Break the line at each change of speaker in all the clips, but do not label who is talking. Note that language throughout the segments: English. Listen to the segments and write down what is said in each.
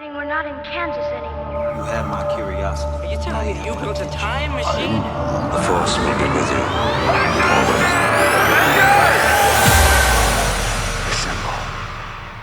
Meaning we're not in Kansas anymore.
You have my curiosity.
Are you telling me you built a time machine?
The Force will be with you. Assemble.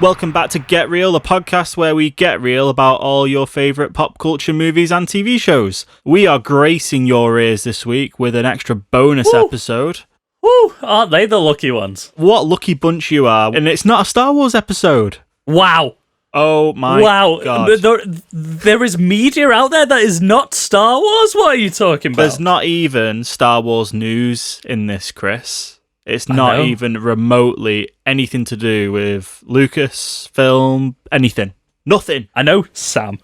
Welcome back to Get Real, the podcast where we get real about all your favourite pop culture movies and TV shows. We are gracing your ears this week with an extra bonus episode.
Woo! Aren't they the lucky ones?
What lucky bunch you are. And it's not a Star Wars episode.
Wow.
Oh my God.
There is media out there that is not Star Wars? What are you talking about?
There's not even Star Wars news in this, Chris. It's not even remotely anything to do with Lucasfilm, anything. Nothing.
I know, Sam.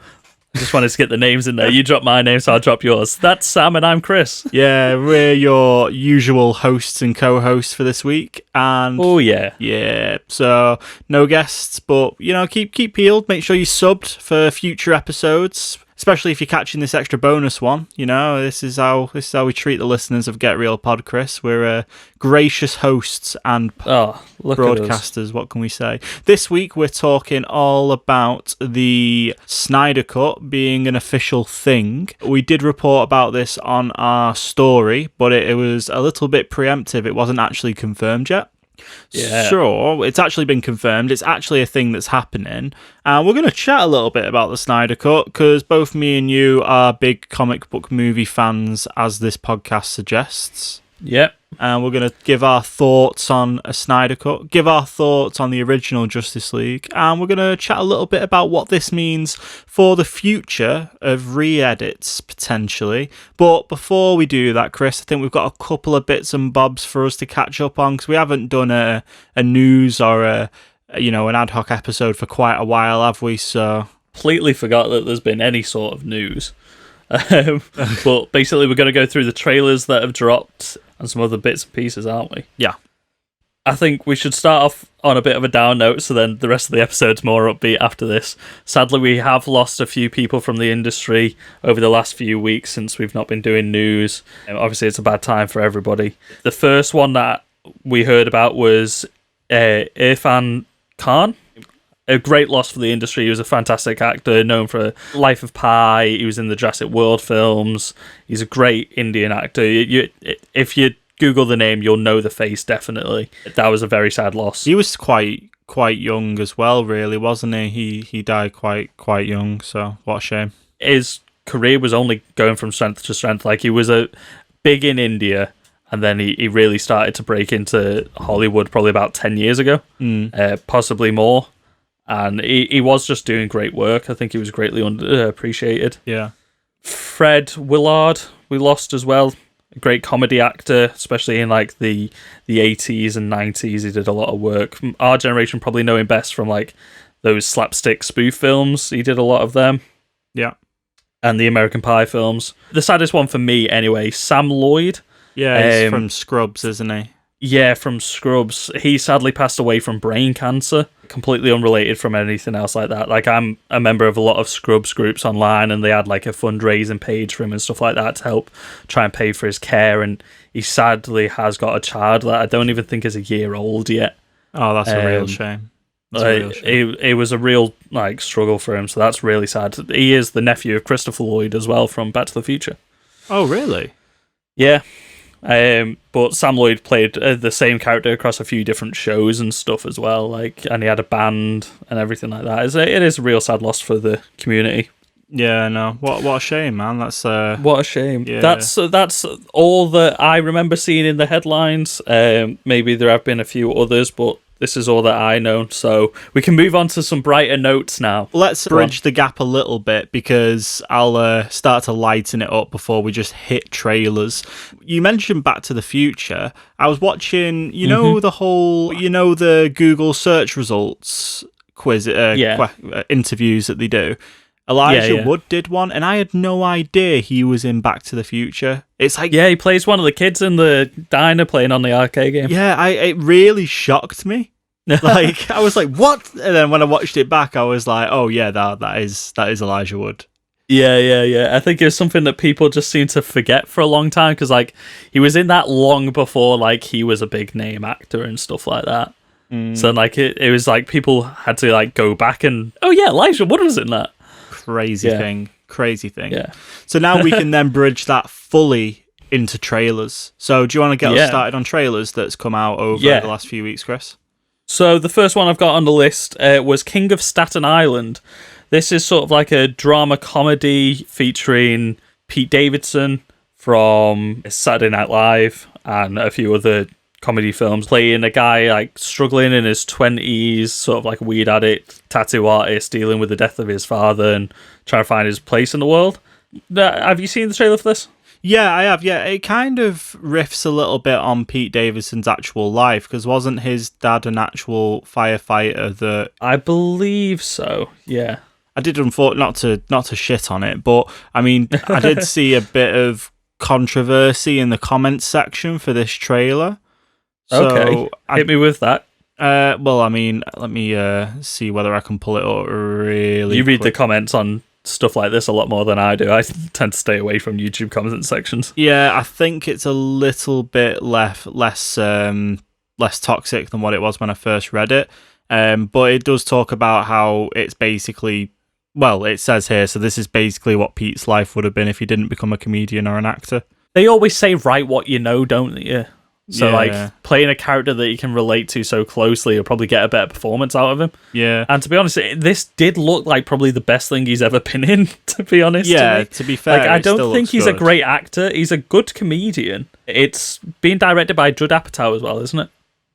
I just wanted to get the names in there. You drop my name, so I'll drop yours. That's Sam and I'm Chris.
Yeah, we're your usual hosts and co-hosts for this week. And
oh, yeah.
Yeah, so no guests, but, you know, keep peeled. Make sure you subbed for future episodes, especially if you're catching this extra bonus one. You know, this is how we treat the listeners of Get Real Pod, Chris. We're gracious hosts and broadcasters. What can we say? This week we're talking all about the Snyder Cut being an official thing. We did report about this on our story, but it was a little bit preemptive. It wasn't actually confirmed yet.
Yeah.
Sure, it's actually been confirmed. It's actually a thing that's happening. And we're going to chat a little bit about the Snyder Cut because both me and you are big comic book movie fans, as this podcast suggests.
Yep.
And we're going to give our thoughts on a Snyder Cut, give our thoughts on the original Justice League, and we're going to chat a little bit about what this means for the future of re-edits, potentially. But before we do that, Chris, I think we've got a couple of bits and bobs for us to catch up on, because we haven't done a news or an ad hoc episode for quite a while, have we? So
completely forgot that there's been any sort of news. But basically, we're going to go through the trailers that have dropped and some other bits and pieces, aren't we?
Yeah.
I think we should start off on a bit of a down note, so then the rest of the episode's more upbeat after this. Sadly, we have lost a few people from the industry over the last few weeks since we've not been doing news. Obviously, it's a bad time for everybody. The first one that we heard about was Irfan Khan. A great loss for the industry. He was a fantastic actor, known for Life of Pi. He was in the Jurassic World films. He's a great Indian actor. If you Google the name, you'll know the face, definitely. That was a very sad loss.
He was quite young as well, really, wasn't he? He died quite young, so what a shame.
His career was only going from strength to strength. Like, he was big in India, and then he really started to break into Hollywood probably about 10 years ago, possibly more. And he was just doing great work. I think he was greatly underappreciated.
Yeah.
Fred Willard, we lost as well. A great comedy actor, especially in like the 80s and 90s. He did a lot of work. Our generation probably know him best from like those slapstick spoof films. He did a lot of them.
Yeah.
And the American Pie films. The saddest one for me, anyway, Sam Lloyd.
Yeah, he's from Scrubs, isn't he?
Yeah, from Scrubs. He sadly passed away from brain cancer, completely unrelated from anything else like that. Like, I'm a member of a lot of Scrubs groups online, and they had like a fundraising page for him and stuff like that to help try and pay for his care. And he sadly has got a child that I don't even think is a year old yet.
Oh, that's a real shame.
It was a real like struggle for him, so that's really sad. He is the nephew of Christopher Lloyd as well from Back to the Future.
Oh, really?
Yeah. But Sam Lloyd played the same character across a few different shows and stuff as well, and he had a band and everything like that. It is a real sad loss for the community.
Yeah, no. What a shame, man. That's
what a shame.
Yeah.
That's all that I remember seeing in the headlines. Maybe there have been a few others, but this is all that I know. So we can move on to some brighter notes now.
Let's bridge the gap a little bit, because I'll start to lighten it up before we just hit trailers. You mentioned Back to the Future. I was watching, the Google search results quiz interviews that they do. Elijah Wood did one, and I had no idea he was in Back to the Future. It's like,
he plays one of the kids in the diner playing on the arcade game.
Yeah, it really shocked me. Like, I was like, what? And then when I watched it back, I was like, oh yeah, that is Elijah Wood.
Yeah. I think it was something that people just seem to forget for a long time, because like he was in that long before like he was a big name actor and stuff like that. So like it was like people had to like go back and Elijah Wood was in that.
crazy thing. Crazy thing.
Yeah.
So now we can then bridge that fully into trailers. So do you want to get us started on trailers that's come out over the last few weeks, Chris?
So the first one I've got on the list was King of Staten Island. This is sort of like a drama comedy featuring Pete Davidson from Saturday Night Live and a few other comedy films, playing a guy like struggling in his 20s, sort of like a weed addict, tattoo artist, dealing with the death of his father and trying to find his place in the world. Have you seen the trailer for this?
Yeah, I have. Yeah, it kind of riffs a little bit on Pete Davidson's actual life, because wasn't his dad an actual firefighter that...
I believe so, yeah.
I did, unfortunately, not to shit on it, but I mean, I did see a bit of controversy in the comments section for this trailer.
So hit me with that.
Well, I mean, let me see whether I can pull it up really
You read
quick.
the comments on stuff like this a lot more than I do. I tend to stay away from YouTube comment sections.
Yeah, I think it's a little bit less toxic than what it was when I first read it. But it does talk about how it's basically, well, it says here, so this is basically what Pete's life would have been if he didn't become a comedian or an actor.
They always say write what you know, don't they? So, like, playing a character that you can relate to so closely, you'll probably get a better performance out of him.
Yeah.
And to be honest, this did look like probably the best thing he's ever been in, to be honest.
Yeah, to be fair,
like, I don't think he's
good.
a great actor. He's a good comedian. It's being directed by Judd Apatow as well, isn't it?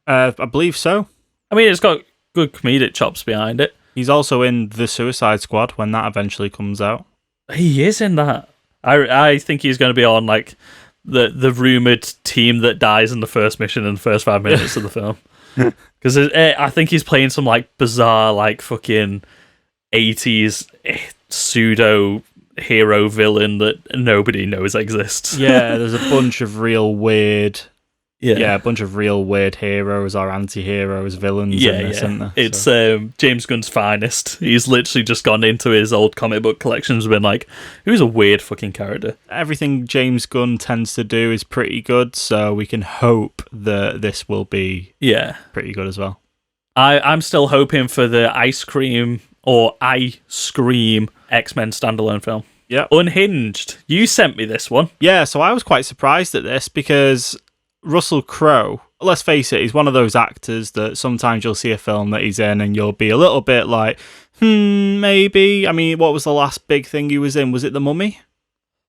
I believe so.
I mean, it's got good comedic chops behind it.
He's also in The Suicide Squad when that eventually comes out.
He is in that. I think he's going to be on, like, the rumoured team that dies in the first mission in the first 5 minutes of the film. Because I think he's playing some, like, bizarre, like, fucking 80s pseudo hero villain that nobody knows exists.
Yeah, there's a bunch of real weird...
Yeah,
a bunch of real weird heroes or anti-heroes, villains in this, isn't there?
It's James Gunn's finest. He's literally just gone into his old comic book collections and been like, who's a weird fucking character?
Everything James Gunn tends to do is pretty good, so we can hope that this will be pretty good as well.
I'm still hoping for the Ice Cream X-Men standalone film.
Yeah,
Unhinged. You sent me this one.
Yeah, so I was quite surprised at this because Russell Crowe, let's face it, he's one of those actors that sometimes you'll see a film that he's in and you'll be a little bit like, maybe. I mean, what was the last big thing he was in? Was it The Mummy?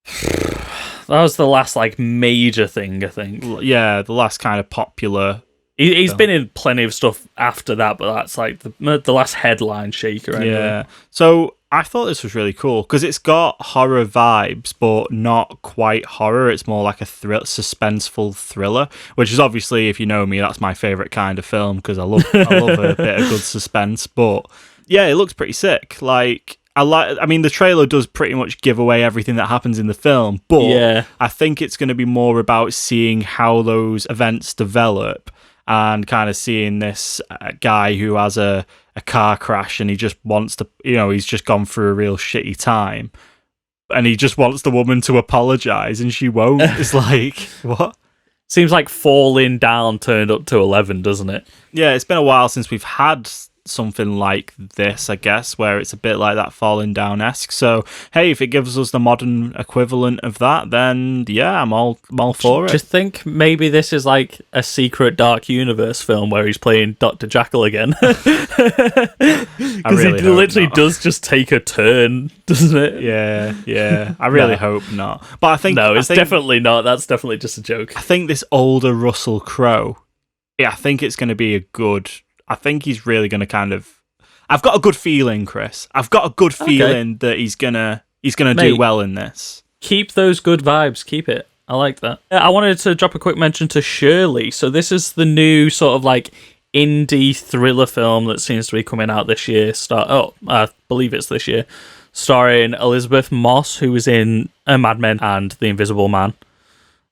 That was the last, like, major thing, I think.
Yeah, the last kind of popular...
He's been in plenty of stuff after that, but that's, like, the last headline shaker. Anyway.
Yeah. So I thought this was really cool because it's got horror vibes, but not quite horror. It's more like a suspenseful thriller, which is obviously, if you know me, that's my favourite kind of film because I love a bit of good suspense. But yeah, it looks pretty sick. Like, I mean, the trailer does pretty much give away everything that happens in the film, but I think it's going to be more about seeing how those events develop and kind of seeing this guy who has a car crash and he just wants to, he's just gone through a real shitty time and he just wants the woman to apologise and she won't. It's like, what?
Seems like Falling Down turned up to 11, doesn't it?
Yeah, it's been a while since we've had something like this, I guess, where it's a bit like that Falling Down-esque. So, hey, if it gives us the modern equivalent of that, then yeah, I'm all for it.
Do you think maybe this is like a secret Dark Universe film where he's playing Dr. Jekyll again? Because
really
it literally does just take a turn, doesn't it?
Yeah. I really hope not. But I think...
No, it's definitely not. That's definitely just a joke.
I think this older Russell Crowe, I think it's going to be a good... I think he's really going to kind of... I've got a good feeling, Chris. I've got a good feeling that he's gonna do well in this.
Keep those good vibes. Keep it. I like that. I wanted to drop a quick mention to Shirley. So this is the new sort of like indie thriller film that seems to be coming out this year. I believe it's this year. Starring Elizabeth Moss, who was in Mad Men and The Invisible Man.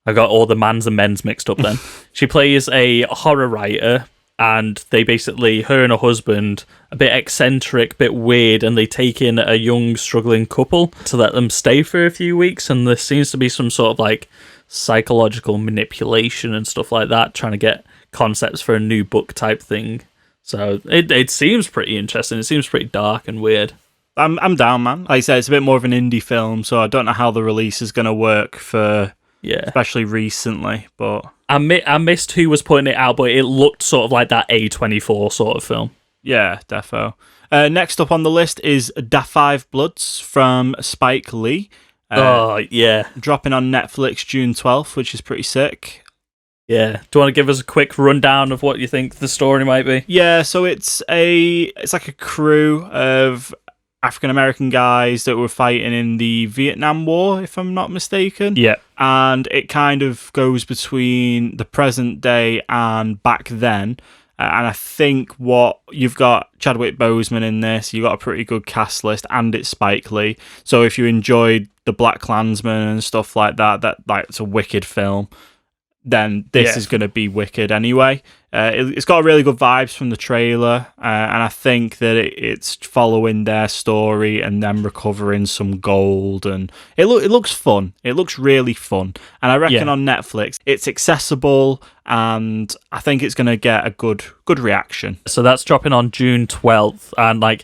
I got all the mans and men's mixed up then. She plays a horror writer, and they basically, her and her husband, a bit eccentric, bit weird, and they take in a young, struggling couple to let them stay for a few weeks, and there seems to be some sort of, like, psychological manipulation and stuff like that, trying to get concepts for a new book type thing. So it seems pretty interesting. It seems pretty dark and weird.
I'm down, man. Like I said, it's a bit more of an indie film, so I don't know how the release is going to work for, especially recently. But
I missed who was putting it out, but it looked sort of like that A24 sort of film.
Yeah, defo. Next up on the list is Da 5 Bloods from Spike Lee. Dropping on Netflix June 12th, which is pretty sick.
Yeah. Do you want to give us a quick rundown of what you think the story might be?
Yeah, so it's like a crew of African-American guys that were fighting in the Vietnam War, if I'm not mistaken.
Yeah.
And it kind of goes between the present day and back then. And I think you've got Chadwick Boseman in this, you've got a pretty good cast list, and it's Spike Lee. So if you enjoyed the Black Klansman and stuff like that, it's a wicked film, then this is going to be wicked anyway. It's got really good vibes from the trailer, and I think that it's following their story and them recovering some gold, and it looks fun. It looks really fun, and I reckon on Netflix it's accessible, and I think it's going to get a good reaction.
So that's dropping on June 12th, and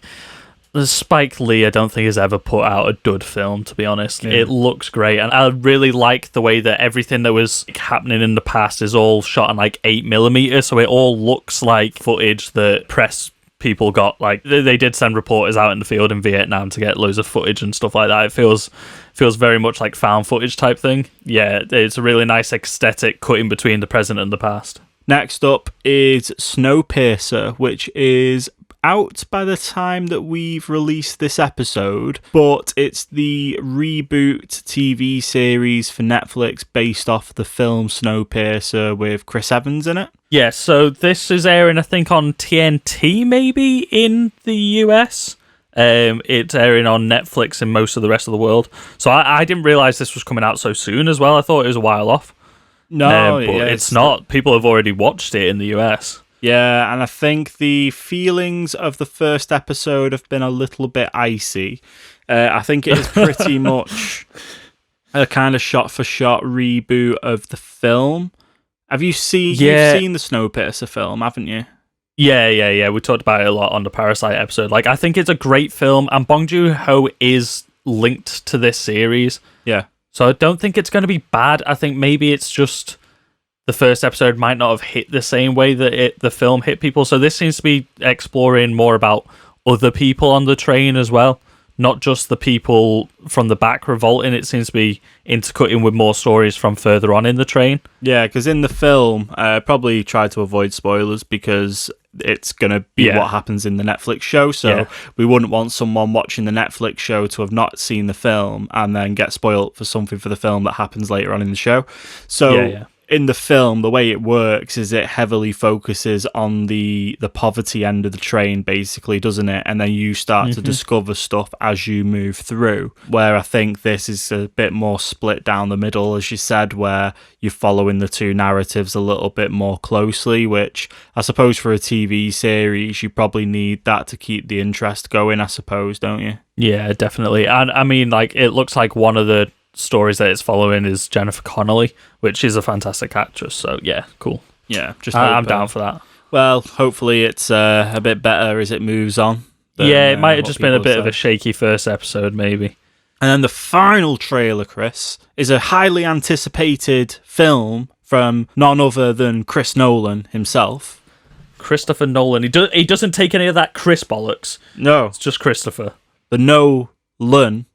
Spike Lee, I don't think has ever put out a dud film, to be honest. Yeah. It looks great, and I really like the way that everything that was happening in the past is all shot on 8mm, so it all looks like footage that press people got. They did send reporters out in the field in Vietnam to get loads of footage and stuff like that. It feels very much like found footage type thing. Yeah, it's a really nice aesthetic cutting between the present and the past.
Next up is Snowpiercer, which is out by the time that we've released this episode, but it's the reboot TV series for Netflix based off the film Snowpiercer with Chris Evans in it.
Yeah, so this is airing, I think, on TNT maybe in the US. It's airing on Netflix in most of the rest of the world. So I didn't realise this was coming out so soon as well. I thought it was a while off.
No,
but it's not. People have already watched it in the US.
Yeah, and I think the feelings of the first episode have been a little bit icy. I think it is pretty much a kind of shot-for-shot reboot of the film. You've seen the Snowpiercer film, haven't you?
Yeah. We talked about it a lot on the Parasite episode. I think it's a great film, and Bong Joon-ho is linked to this series.
Yeah.
So I don't think it's going to be bad. I think maybe it's just the first episode might not have hit the same way that the film hit people. So this seems to be exploring more about other people on the train as well, not just the people from the back revolting. It seems to be intercutting with more stories from further on in the train. Yeah,
because in the film, probably try to avoid spoilers because it's going to be what happens in the Netflix show. So we wouldn't want someone watching the Netflix show to have not seen the film and then get spoiled for something for the film that happens later on in the show. So in the film, the way it works is it heavily focuses on the poverty end of the train, basically, doesn't it? And then you start to discover stuff as you move through, where I think this is a bit more split down the middle, as you said, where you're following the two narratives a little bit more closely, which I suppose for a TV series, you probably need that to keep the interest going, I suppose, don't you?
Yeah, definitely. And I mean, it looks like one of the stories that it's following is Jennifer Connelly, which is a fantastic actress. So yeah, cool.
Yeah,
I'm down for that.
Well, hopefully it's a bit better as it moves on.
It might have just been a bit of a shaky first episode, maybe.
And then the final trailer, Chris, is a highly anticipated film from none other than Chris Nolan himself.
Christopher Nolan. He doesn't take any of that Chris bollocks.
No.
It's just Christopher.
The Nolan.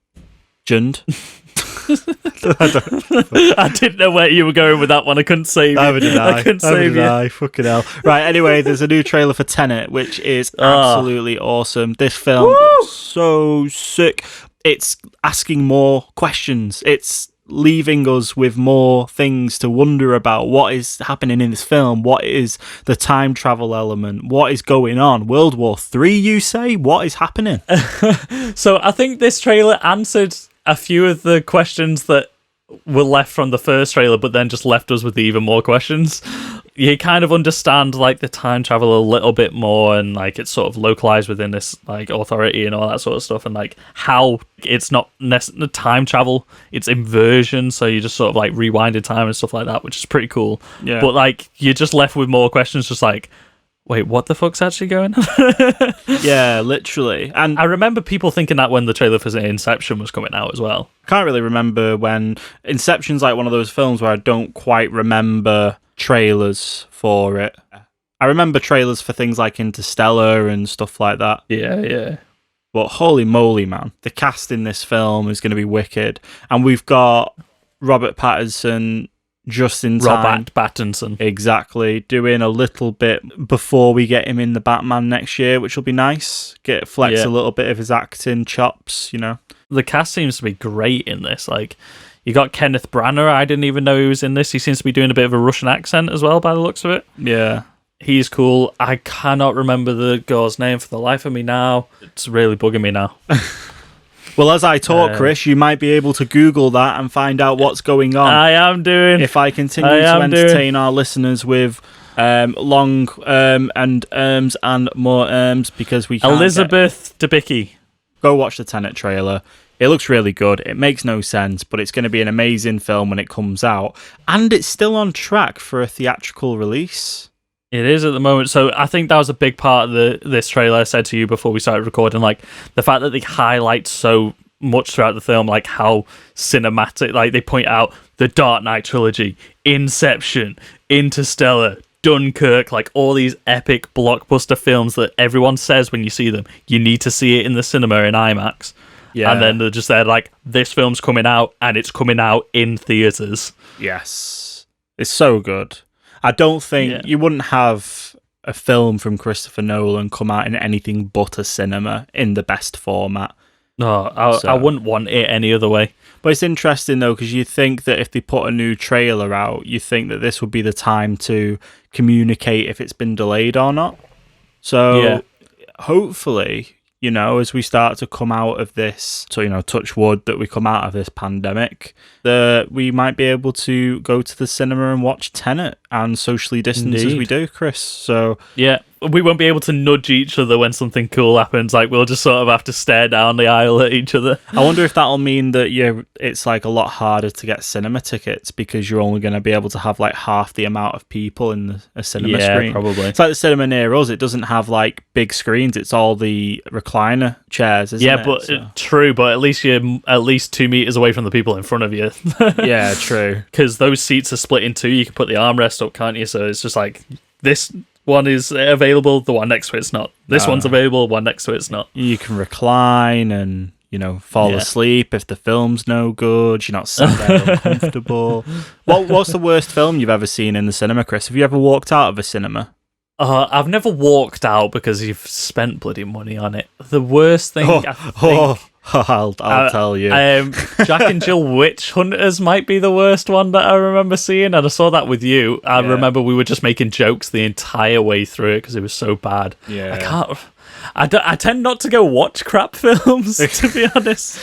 I didn't know where you were going with that one. I couldn't save you. I couldn't save you.
Fucking hell. Right, anyway, there's a new trailer for Tenet, which is absolutely awesome. This film is so sick. It's asking more questions. It's leaving us with more things to wonder about. What is happening in this film? What is the time travel element? What is going on? World War III, you say? What is happening?
So I think this trailer answered a few of the questions that were left from the first trailer, but then just left us with even more questions. You kind of understand the time travel a little bit more, and it's sort of localized within this authority and all that sort of stuff, and how it's not necessarily time travel, it's inversion, so you just sort of rewind in time and stuff like that, which is pretty cool.
Yeah.
But you're just left with more questions, just wait, what the fuck's actually going on?
Yeah, literally. And
I remember people thinking that when the trailer for Inception was coming out as well.
I can't really remember when... Inception's like one of those films where I don't quite remember trailers for it. I remember trailers for things like Interstellar and stuff like that.
Yeah.
But holy moly, man. The cast in this film is going to be wicked. And we've got Robert Pattinson just in time.
Robert Pattinson.
Exactly. Doing a little bit before we get him in the Batman next year, which will be nice. Flex a little bit of his acting chops, you know.
The cast seems to be great in this. Like, you got Kenneth Branagh. I didn't even know he was in this. He seems to be doing a bit of a Russian accent as well, by the looks of it.
Yeah.
He's cool. I cannot remember the girl's name for the life of me now. It's really bugging me now.
Well, as I talk, Chris, you might be able to Google that and find out what's going on.
I am doing.
If I continue to entertain our listeners with long and and more because we can't
Elizabeth Debicki.
Go watch the Tenet trailer. It looks really good. It makes no sense, but it's going to be an amazing film when it comes out. And it's still on track for a theatrical release.
It is at the moment. So I think that was a big part of this trailer I said to you before we started recording. Like, the fact that they highlight so much throughout the film, like how cinematic, like they point out the Dark Knight trilogy, Inception, Interstellar, Dunkirk, like all these epic blockbuster films that everyone says when you see them, you need to see it in the cinema in IMAX. Yeah. And then they're just there like, this film's coming out and it's coming out in theaters.
Yes. It's so good. I don't think you wouldn't have a film from Christopher Nolan come out in anything but a cinema in the best format.
No, I wouldn't want it any other way.
But it's interesting, though, because you think that if they put a new trailer out, you think that this would be the time to communicate if it's been delayed or not. So hopefully, you know, as we start to come out of this, so, you know, touch wood that we come out of this pandemic, that we might be able to go to the cinema and watch Tenet and socially distance as we do, Chris. So
yeah, we won't be able to nudge each other when something cool happens. Like, we'll just sort of have to stare down the aisle at each other.
I wonder if that'll mean that it's like a lot harder to get cinema tickets because you're only going to be able to have like half the amount of people in a cinema screen.
Yeah, probably.
It's like the cinema near us. It doesn't have like big screens. It's all the recliner chairs, isn't it?
But true. But at least you're at least 2 meters away from the people in front of you.
Yeah, true.
Because those seats are split in two. You can put the armrest up, can't you? So it's just like, this one is available, the one next to it's not. This one's available, one next to it's not.
You can recline and, you know, fall asleep if the film's no good. You're not sat there uncomfortable. What's the worst film you've ever seen in the cinema, Chris? Have you ever walked out of a cinema?
I've never walked out because you've spent bloody money on it. The worst thing, I think...
I'll tell you.
Jack and Jill Witch Hunters might be the worst one that I remember seeing, and I saw that with you. I remember we were just making jokes the entire way through it because it was so bad.
Yeah.
I tend not to go watch crap films, to be honest.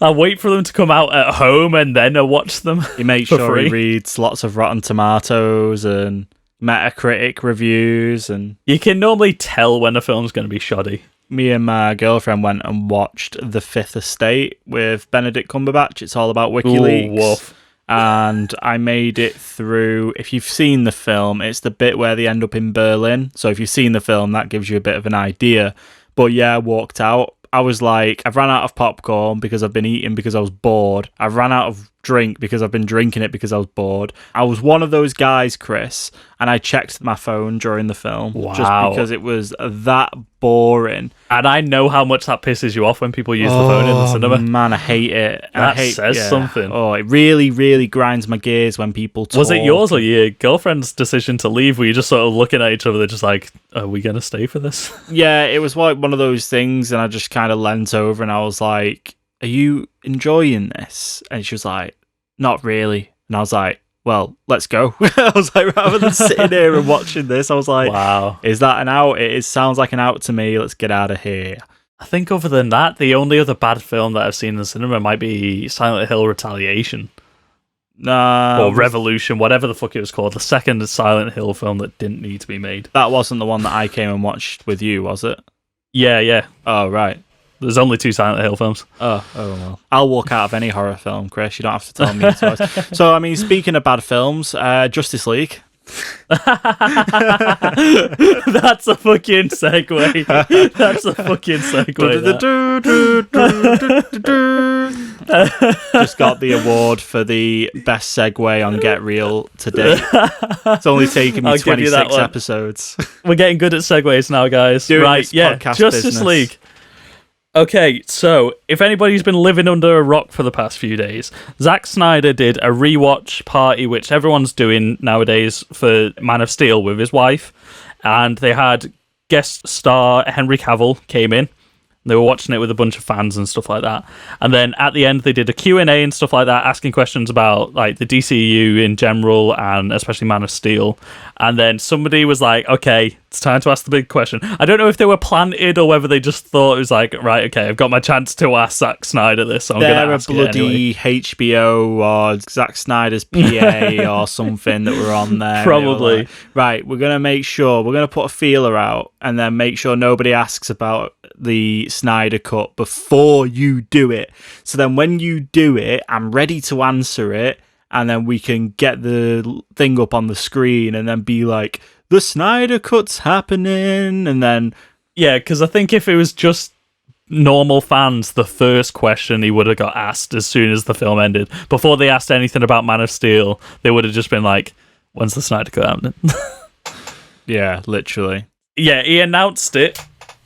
I wait for them to come out at home and then I watch them.
He makes sure he reads lots of Rotten Tomatoes and Metacritic reviews, and
you can normally tell when a film's going to be shoddy.
Me and my girlfriend went and watched The Fifth Estate with Benedict Cumberbatch. It's all about WikiLeaks.
Ooh, woof.
And I made it through. If you've seen the film, it's the bit where they end up in Berlin. So if you've seen the film, that gives you a bit of an idea. But yeah, I walked out. I was like, I've run out of popcorn because I've been eating because I was bored. I've ran out of drink because I've been drinking it because I was bored. I was one of those guys, Chris, and I checked my phone during the film.
Wow.
Just because it was that boring.
And I know how much that pisses you off when people use the phone in the cinema.
Man, I hate it.
That says something.
Oh, it really, really grinds my gears when people talk.
Was it yours or your girlfriend's decision to leave? Were you just sort of looking at each other, they're just like, are we going to stay for this?
Yeah, it was like one of those things, and I just kind of leant over and I was like, are you enjoying this? And she was like, not really. And I was like, well, let's go. I was like, rather than sitting here and watching this, I was like,
wow,
is that an out? It sounds like an out to me. Let's get out of here.
I think other than that, the only other bad film that I've seen in the cinema might be Silent Hill Retaliation. Or Revolution, whatever the fuck it was called. The second Silent Hill film that didn't need to be made.
That wasn't the one that I came and watched with you, was it?
Yeah.
Oh, right.
There's only 2 Silent Hill films.
Oh well. I'll walk out of any horror film, Chris. You don't have to tell me twice. So, I mean, speaking of bad films, Justice League.
That's a fucking segue. That's a fucking segue.
Just got the award for the best segue on Get Real today. It's only taken me 26 episodes.
We're getting good at segues now, guys. Right, yeah, Justice
business.
League. Okay, so if anybody's been living under a rock for the past few days, Zack Snyder did a rewatch party, which everyone's doing nowadays for Man of Steel with his wife, and they had guest star Henry Cavill came in. They were watching it with a bunch of fans and stuff like that. And then at the end, they did a Q&A and stuff like that, asking questions about like the DCU in general and especially Man of Steel. And then somebody was like, okay, it's time to ask the big question. I don't know if they were planted or whether they just thought it was like, right, okay, I've got my chance to ask Zack Snyder this, so I'm going to ask
a bloody
it anyway.
HBO or Zack Snyder's PA or something that were on there.
Probably.
Like, right, we're going to make sure, we're going to put a feeler out and then make sure nobody asks about the Snyder cut before you do it. So then when you do it, I'm ready to answer it, and then we can get the thing up on the screen and then be like, the Snyder cut's happening, and then...
Yeah, because I think if it was just normal fans, the first question he would have got asked as soon as the film ended. Before they asked anything about Man of Steel, they would have just been like, when's the Snyder cut happening?
Yeah, literally.
Yeah, he announced it.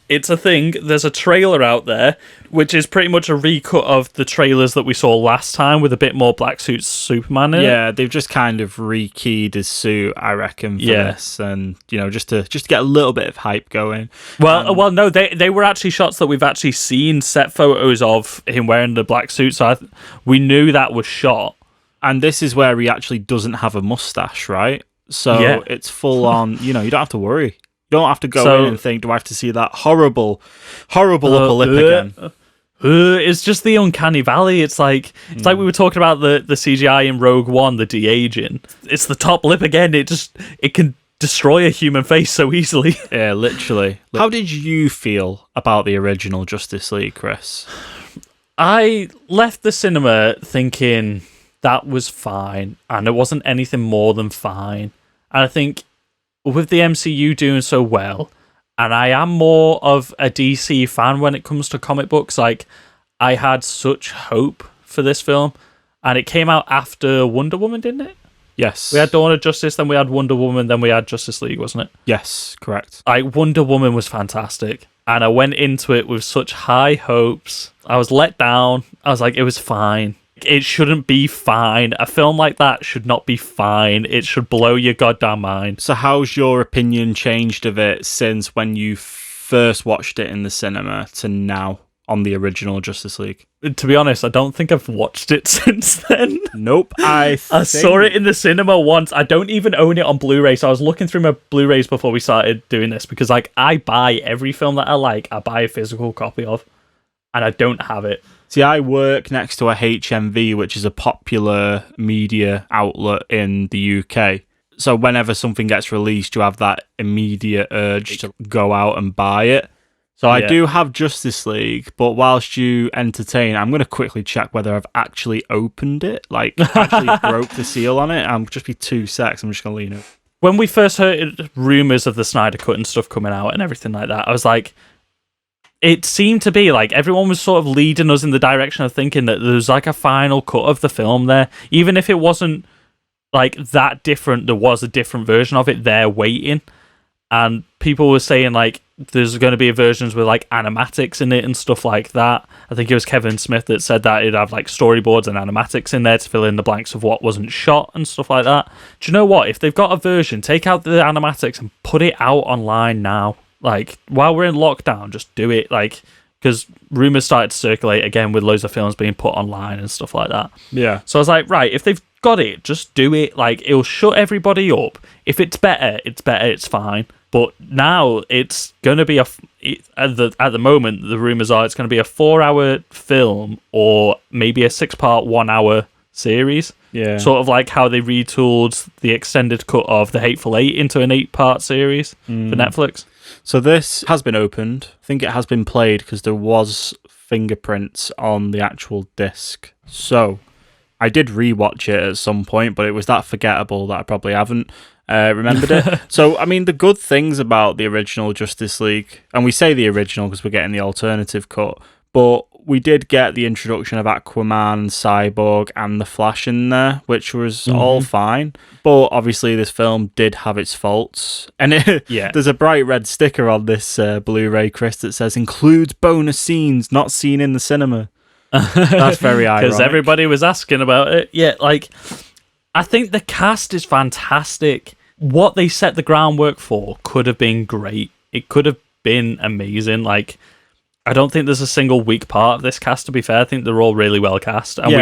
It's a thing. There's a trailer out there, which is pretty much a recut of the trailers that we saw last time with a bit more black suit Superman in it.
Yeah, they've just kind of rekeyed his suit, I reckon, for this, and just to get a little bit of hype going.
Well, no, they were actually shots that we've actually seen set photos of him wearing the black suit, so we knew that was shot.
And this is where he actually doesn't have a mustache, right? So it's full on. You don't have to worry. You don't have to go in and think, do I have to see that horrible upper lip again?
It's just the uncanny valley. It's like we were talking about the CGI in Rogue One, the de-aging. It's the top lip again. It can destroy a human face so easily.
Yeah, literally. How did you feel about the original Justice League, Chris?
I left the cinema thinking that was fine, and it wasn't anything more than fine. And I think with the MCU doing so well, and I am more of a DC fan when it comes to comic books, like, I had such hope for this film, and it came out after Wonder Woman, didn't it?
Yes.
We had Dawn of Justice, then we had Wonder Woman, then we had Justice League, wasn't it?
Yes, correct.
Wonder Woman was fantastic, and I went into it with such high hopes. I was let down. I was like, it was fine. It shouldn't be fine. A film like that should not be fine. It should blow your goddamn mind.
So how's your opinion changed of it since when you first watched it in the cinema to now on the original Justice League?
To be honest, I don't think I've watched it since then.
Nope. I
saw it in the cinema once. I don't even own it on Blu-ray, so I was looking through my Blu-rays before we started doing this, because I buy every film that I buy a physical copy of, and I don't have it.
See, I work next to a HMV, which is a popular media outlet in the UK. So whenever something gets released, you have that immediate urge to go out and buy it. So I do have Justice League, but whilst you entertain, I'm going to quickly check whether I've actually opened it, actually broke the seal on it. I'll just be 2 secs. I'm just going to lean over.
When we first heard rumours of the Snyder Cut and stuff coming out and everything like that, I was like, it seemed to be like everyone was sort of leading us in the direction of thinking that there was like a final cut of the film there. Even if it wasn't like that different, there was a different version of it there waiting. And people were saying like there's going to be versions with like animatics in it and stuff like that. I think it was Kevin Smith that said that it'd have like storyboards and animatics in there to fill in the blanks of what wasn't shot and stuff like that. Do you know what? If they've got a version, take out the animatics and put it out online now. Like, while we're in lockdown, just do it. Like, because rumours started to circulate again with loads of films being put online and stuff like that.
Yeah.
So I was like, right, if they've got it, just do it. Like, it'll shut everybody up. If it's better, it's fine. But now it's going to be at the moment, the rumours are it's going to be a 4-hour film or maybe a 6-part 1-hour series.
Yeah.
Sort of like how they retooled the extended cut of The Hateful Eight into an 8-part series for Netflix.
So this has been opened. I think it has been played because there was fingerprints on the actual disc. So I did rewatch it at some point, but it was that forgettable that I probably haven't. remembered it. So, I mean, the good things about the original Justice League, and we say the original because we're getting the alternative cut, but we did get the introduction of Aquaman, Cyborg, and the Flash in there, which was all fine. But obviously, this film did have its faults. And there's a bright red sticker on this Blu-ray, Chris, that says, includes bonus scenes not seen in the cinema. That's very ironic.
Because everybody was asking about it. Yeah, like, I think the cast is fantastic. What they set the groundwork for could have been great. It could have been amazing. Like, I don't think there's a single weak part of this cast, to be fair. I think they're all really well cast. And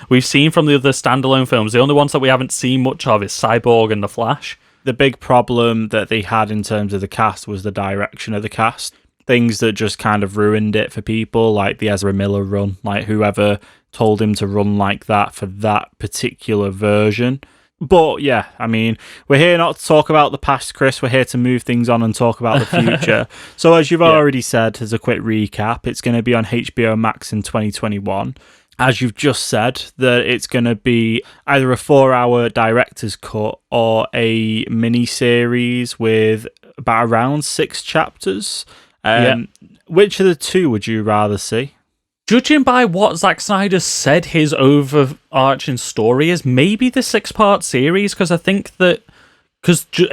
we've seen from the other standalone films, the only ones that we haven't seen much of is Cyborg and The Flash.
The big problem that they had in terms of the cast was the direction of the cast. Things that just kind of ruined it for people, like the Ezra Miller run. Like, whoever told him to run like that for that particular version. But yeah, I mean, we're here not to talk about the past, Chris. We're here to move things on and talk about the future. So as you've already said, as a quick recap, it's going to be on HBO Max in 2021. As you've just said, that it's going to be either a 4-hour director's cut or a mini-series with about around 6 chapters. Which of the two would you rather see?
Judging by what Zack Snyder said his overarching story is, maybe the 6-part series, because I think that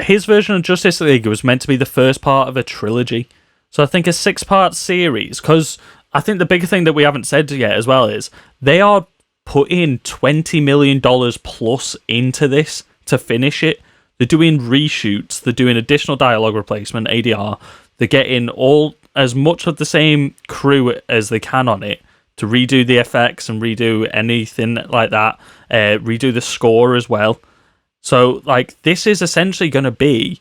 his version of Justice League was meant to be the first part of a trilogy. So I think a 6-part series, because I think the big thing that we haven't said yet as well is they are putting $20 million plus into this to finish it. They're doing reshoots, they're doing additional dialogue replacement, ADR. They're getting as much of the same crew as they can on it to redo the effects and redo anything like that, redo the score as well. So, like, this is essentially going to be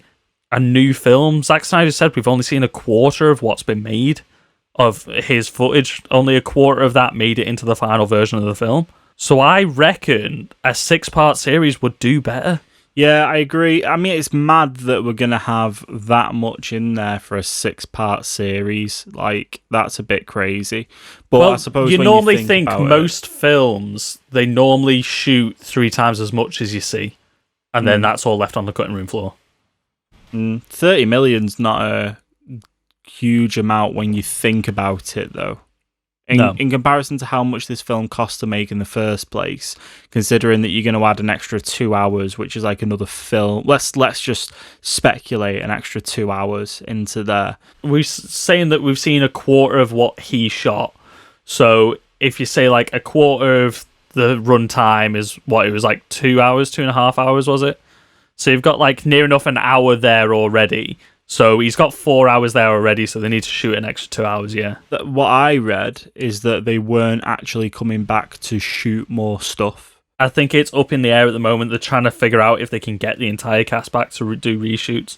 a new film. Zack Snyder said we've only seen a quarter of what's been made of his footage. Only a quarter of that made it into the final version of the film. So I reckon a 6-part series would do better.
Yeah, I agree. I mean, it's mad that we're going to have that much in there for a 6-part series. Like, that's a bit crazy. But
well,
I suppose
you
when
normally
you think
most films, they normally shoot 3 times as much as you see. And then that's all left on the cutting room floor.
30 million's not a huge amount when you think about it, though. In comparison to how much this film cost to make in the first place, considering that you're going to add an extra 2 hours, which is like another film. Let's just speculate an extra 2 hours into there.
We're saying that we've seen a quarter of what he shot. So if you say like a quarter of the runtime is what it was, like 2 hours, 2.5 hours, was it? So you've got like near enough an hour there already. So he's got 4 hours there already, so they need to shoot an extra 2 hours, yeah.
What I read is that they weren't actually coming back to shoot more stuff.
I think it's up in the air at the moment. They're trying to figure out if they can get the entire cast back to do reshoots.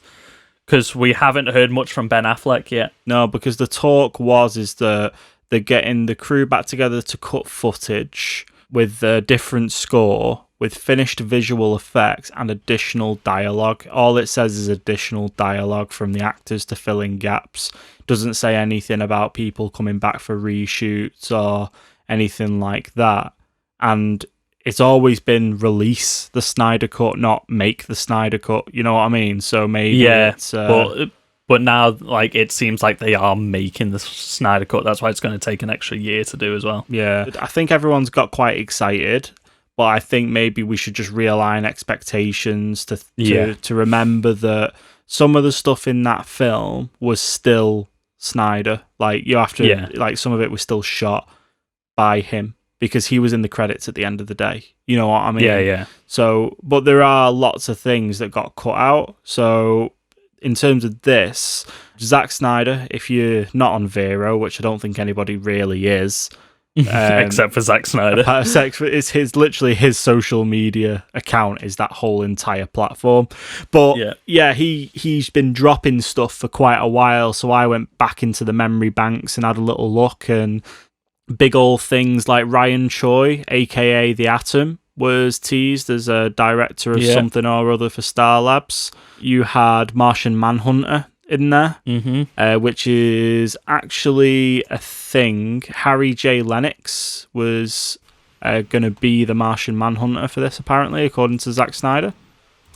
Because we haven't heard much from Ben Affleck yet.
No, because the talk is that they're getting the crew back together to cut footage with a different score, with finished visual effects and additional dialogue. All it says is additional dialogue from the actors to fill in gaps. Doesn't say anything about people coming back for reshoots or anything like that. And it's always been release the Snyder Cut, not make the Snyder Cut. You know what I mean? So maybe it's...
But now, like, it seems like they are making the Snyder Cut. That's why it's going to take an extra year to do as well.
Yeah, I think everyone's got quite excited. But I think maybe we should just realign expectations to remember that some of the stuff in that film was still Snyder. Like, you have to, like, some of it was still shot by him because he was in the credits at the end of the day. You know what I mean?
Yeah.
So, but there are lots of things that got cut out. So, in terms of this, Zack Snyder, if you're not on Vero, which I don't think anybody really is,
except for Zack Snyder,
it's literally his social media account is that whole entire platform. But he's been dropping stuff for quite a while, so I went back into the memory banks and had a little look, and big old things like Ryan Choi, aka the Atom, was teased as a director of something or other for Star Labs. You had Martian Manhunter in there, which is actually a thing. Harry J. Lennox was going to be the Martian Manhunter for this, apparently, according to Zack Snyder.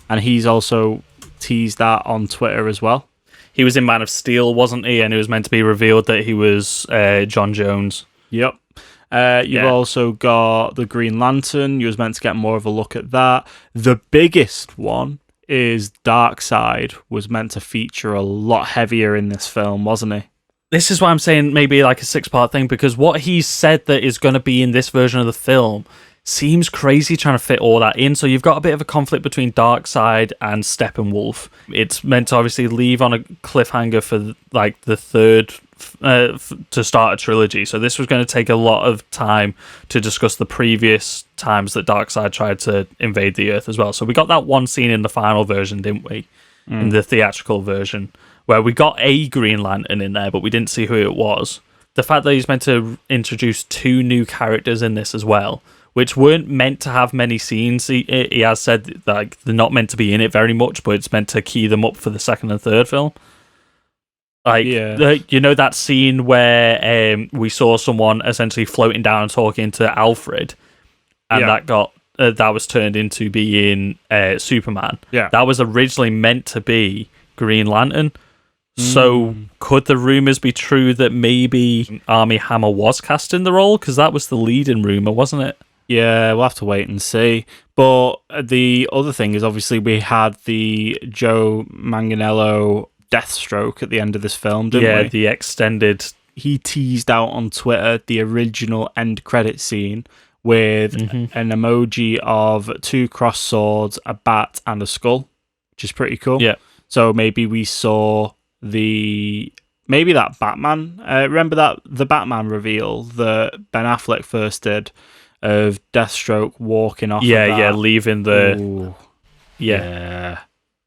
And he's also teased that on Twitter as well.
He was in Man of Steel, wasn't he? And it was meant to be revealed that he was John Jones.
Yep. You've also got the Green Lantern. You was meant to get more of a look at that. The biggest one is Darkseid was meant to feature a lot heavier in this film, wasn't he?
This is why I'm saying maybe like a 6-part thing, because what he said that is going to be in this version of the film seems crazy trying to fit all that in. So you've got a bit of a conflict between Darkseid and Steppenwolf. It's meant to obviously leave on a cliffhanger for like the third to start a trilogy. So this was going to take a lot of time to discuss the previous times that Darkseid tried to invade the Earth as well. So we got that one scene in the final version, didn't we? In the theatrical version, where we got a Green Lantern in there, but we didn't see who it was. The fact that he's meant to introduce 2 new characters in this as well, which weren't meant to have many scenes. He has said like they're not meant to be in it very much, but it's meant to key them up for the second and third film. Like, you know that scene where we saw someone essentially floating down and talking to Alfred, and that got that was turned into being Superman. Yeah, that was originally meant to be Green Lantern. So could the rumors be true that maybe Armie Hammer was cast in the role? Because that was the leading rumor, wasn't it?
Yeah, we'll have to wait and see. But the other thing is, obviously, we had the Joe Manganiello Deathstroke at the end of this film, didn't we?
Yeah, the extended.
He teased out on Twitter the original end credit scene with an emoji of 2 crossed swords, a bat, and a skull, which is pretty cool.
Yeah.
So maybe we saw maybe that Batman. Remember that the Batman reveal that Ben Affleck first did of Deathstroke walking off.
Leaving the.
Ooh, yeah.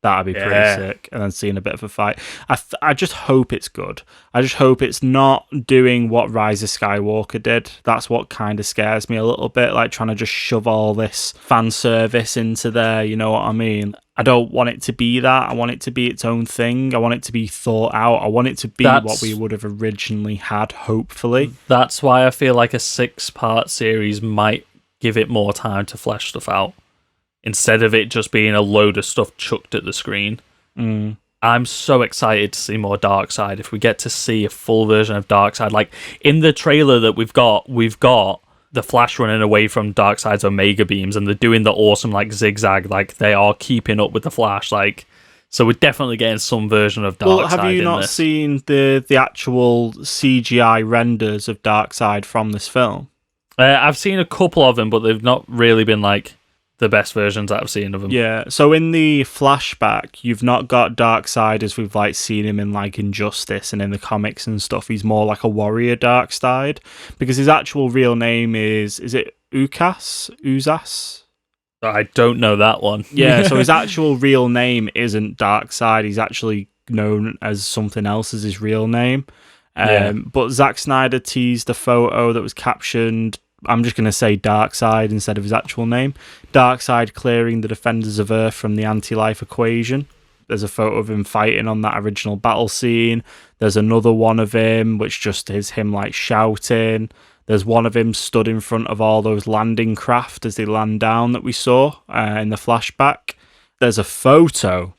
That'd be pretty sick. And then seeing a bit of a fight. I just hope it's good. I just hope it's not doing what Rise of Skywalker did. That's what kind of scares me a little bit, like trying to just shove all this fan service into there, you know what I mean? I don't want it to be that. I want it to be its own thing. I want it to be thought out. I want it to be what we would have originally had, hopefully.
That's why I feel like a 6-part series might give it more time to flesh stuff out, instead of it just being a load of stuff chucked at the screen. I'm so excited to see more Darkseid. If we get to see a full version of Darkseid, like in the trailer that we've got the Flash running away from Darkseid's Omega beams, and they're doing the awesome like zigzag, like they are keeping up with the Flash. Like, so we're definitely getting some version of Darkseid.
Well, have you not seen the actual CGI renders of Darkseid from this film?
I've seen a couple of them, but they've not really been like the best versions that I've seen of him.
Yeah, so in the flashback, you've not got Darkseid as we've like seen him in like Injustice and in the comics and stuff. He's more like a warrior Darkseid, because his actual real name is it Uzas?
I don't know that one.
Yeah, so his actual real name isn't Darkseid. He's actually known as something else as his real name. But Zack Snyder teased a photo that was captioned, I'm just going to say Darkseid instead of his actual name. Darkseid clearing the Defenders of Earth from the anti-life equation. There's a photo of him fighting on that original battle scene. There's another one of him, which just is him like shouting. There's one of him stood in front of all those landing craft as they land down that we saw in the flashback. There's a photo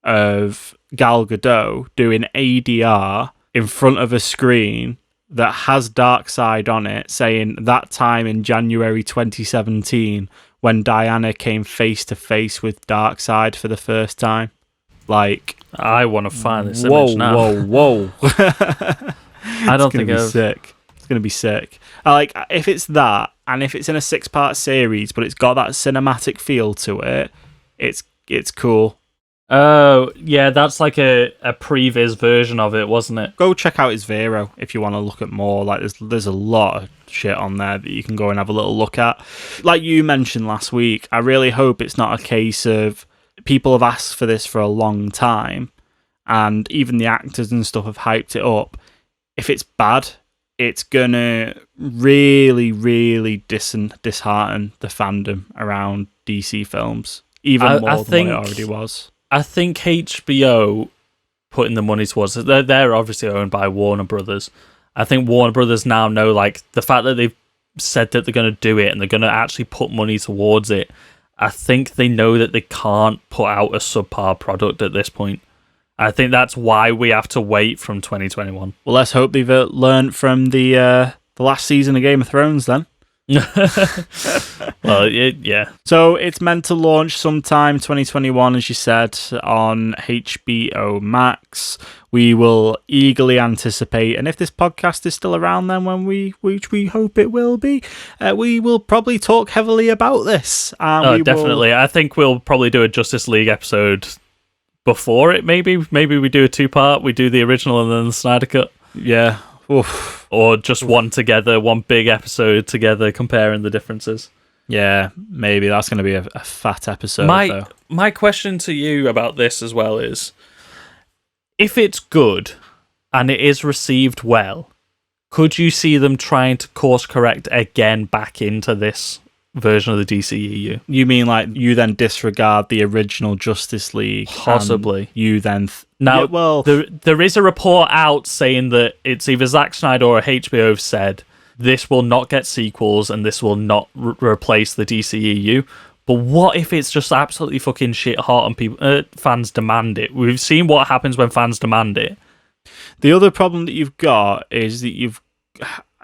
of Gal Gadot doing ADR in front of a screen that has Darkseid on it, saying that time in January 2017 when Diana came face to face with Darkseid for the first time. Like,
I want to find this image now.
Whoa!
I don't think it's
sick. It's gonna be sick. Like, if it's that, and if it's in a 6-part series, but it's got that cinematic feel to it, it's cool.
Oh, yeah, that's like a previs version of it, wasn't it?
Go check out his Vero if you want to look at more. Like, there's a lot of shit on there that you can go and have a little look at. Like you mentioned last week, I really hope it's not a case of people have asked for this for a long time, and even the actors and stuff have hyped it up. If it's bad, it's gonna really, really dishearten the fandom around DC films, even more than what it already was.
I think HBO putting the money towards it. They're obviously owned by Warner Brothers. I think Warner Brothers now know, like, the fact that they've said that they're going to do it and they're going to actually put money towards it. I think they know that they can't put out a subpar product at this point. I think that's why we have to wait from 2021.
Well, let's hope they've learned from the last season of Game of Thrones then.
Well, yeah.
So it's meant to launch sometime 2021, as you said, on HBO Max. We will eagerly anticipate, and if this podcast is still around then, which we hope it will be, we will probably talk heavily about this.
Definitely. I think we'll probably do a Justice League episode before it, maybe we do a 2-part. We do the original and then the Snyder Cut.
Yeah. Oof.
Or just one together, one big episode together, comparing the differences.
Yeah, maybe that's going to be a fat episode.
My question to you about this as well is, if it's good and it is received well, could you see them trying to course correct again back into this version of the DCEU?
You mean like you then disregard the original Justice League?
Possibly.
You then...
there is a report out saying that it's either Zack Snyder or HBO have said this will not get sequels and this will not replace the DCEU. But what if it's just absolutely fucking shit hot and people fans demand it? We've seen what happens when fans demand it.
The other problem that you've got is that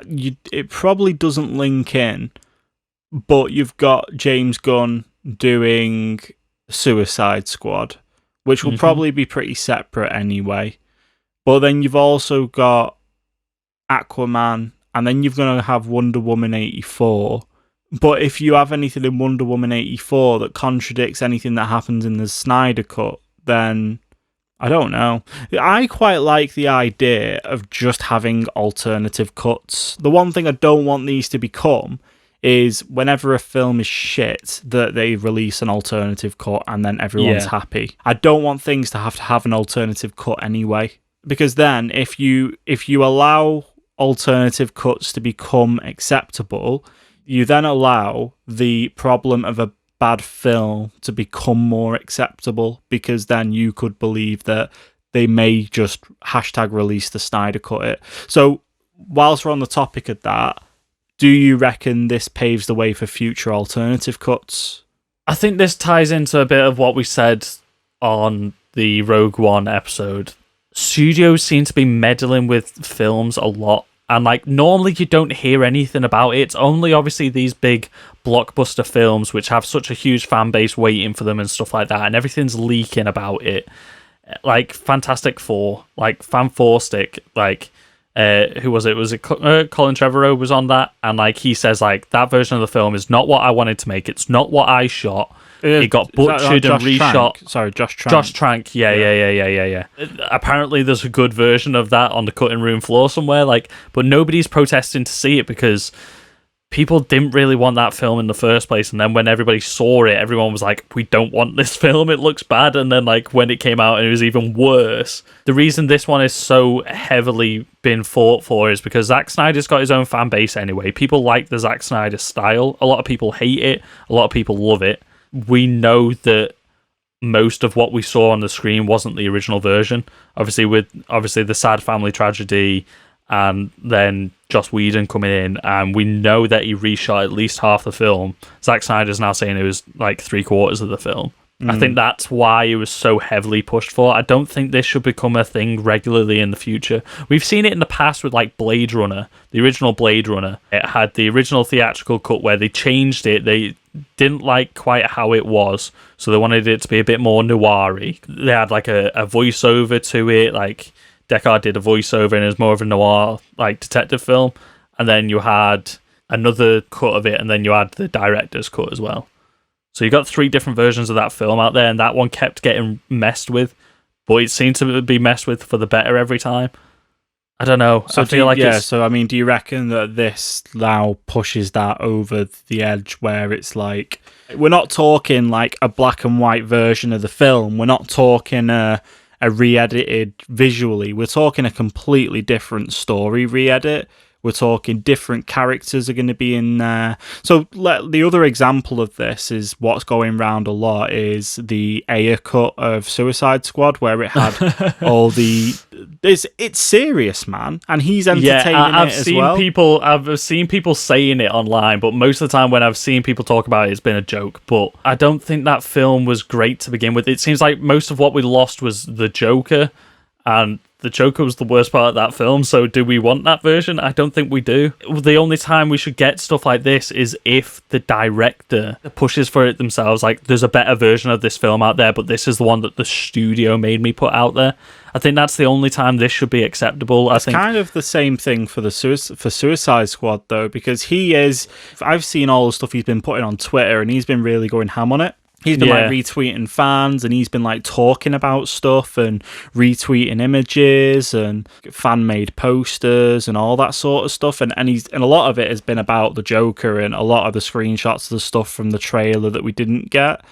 it probably doesn't link in, but you've got James Gunn doing Suicide Squad, which will probably be pretty separate anyway. But then you've also got Aquaman, and then you're going to have Wonder Woman 84. But if you have anything in Wonder Woman 84 that contradicts anything that happens in the Snyder Cut, then I don't know. I quite like the idea of just having alternative cuts. The one thing I don't want these to become is whenever a film is shit, that they release an alternative cut and then everyone's happy. I don't want things to have an alternative cut anyway. Because then if you allow alternative cuts to become acceptable, you then allow the problem of a bad film to become more acceptable, because then you could believe that they may just #release the Snyder Cut it. So whilst we're on the topic of that, do you reckon this paves the way for future alternative cuts?
I think this ties into a bit of what we said on the Rogue One episode. Studios seem to be meddling with films a lot. And like normally you don't hear anything about it. It's only obviously these big blockbuster films which have such a huge fan base waiting for them and stuff like that. And everything's leaking about it. Like Fantastic Four, like Fan Four Stick, like... who was it? Was it Colin Trevorrow was on that? And like he says, like that version of the film is not what I wanted to make. It's not what I shot. It got butchered and reshot.
Sorry, Josh Trank.
Josh Trank. Yeah. Apparently, there's a good version of that on the cutting room floor somewhere. Like, but nobody's protesting to see it because people didn't really want that film in the first place. And then when everybody saw it, everyone was like, we don't want this film. It looks bad. And then like when it came out and it was even worse. The reason this one is so heavily been fought for is because Zack Snyder's got his own fan base anyway. People like the Zack Snyder style. A lot of people hate it. A lot of people love it. We know that most of what we saw on the screen wasn't the original version. Obviously the sad family tragedy and then Joss Whedon coming in, and we know that he reshot at least half the film. Zack Snyder's now saying it was like 3/4 of the film. I think that's why it was so heavily pushed for. I don't think this should become a thing regularly in the future. We've seen it in the past with like Blade Runner, the original Blade Runner. It had the original theatrical cut where they changed it. They didn't like quite how it was, so they wanted it to be a bit more noir-y. They had like a voiceover to it, like Deckard did a voiceover and it was more of a noir like detective film. And then you had another cut of it, and then you had the director's cut as well. So you got 3 different versions of that film out there, and that one kept getting messed with, but it seemed to be messed with for the better every time. I don't know.
So
I feel like it's...
So I mean, do you reckon that this now pushes that over the edge where it's like, we're not talking like a black and white version of the film, we're not talking a re-edited visually, we're talking a completely different story re-edit. We're talking different characters are going to be in there. So the other example of this is what's going around a lot is the Ayer cut of Suicide Squad, where it had all the it's serious, man, and he's entertaining
I've
it as
seen
well.
I've seen people saying it online, but most of the time when I've seen people talk about it, it's been a joke. But I don't think that film was great to begin with. It seems like most of what we lost was the Joker, and the Joker was the worst part of that film. So do we want that version? I don't think we do. The only time we should get stuff like this is if the director pushes for it themselves. Like, there's a better version of this film out there, but this is the one that the studio made me put out there. I think that's the only time this should be acceptable.
It's kind of the same thing for Suicide Squad, though, because I've seen all the stuff he's been putting on Twitter, and he's been really going ham on it. He's been like retweeting fans, and he's been like talking about stuff and retweeting images and fan-made posters and all that sort of stuff. And a lot of it has been about the Joker, and a lot of the screenshots of the stuff from the trailer that we didn't get.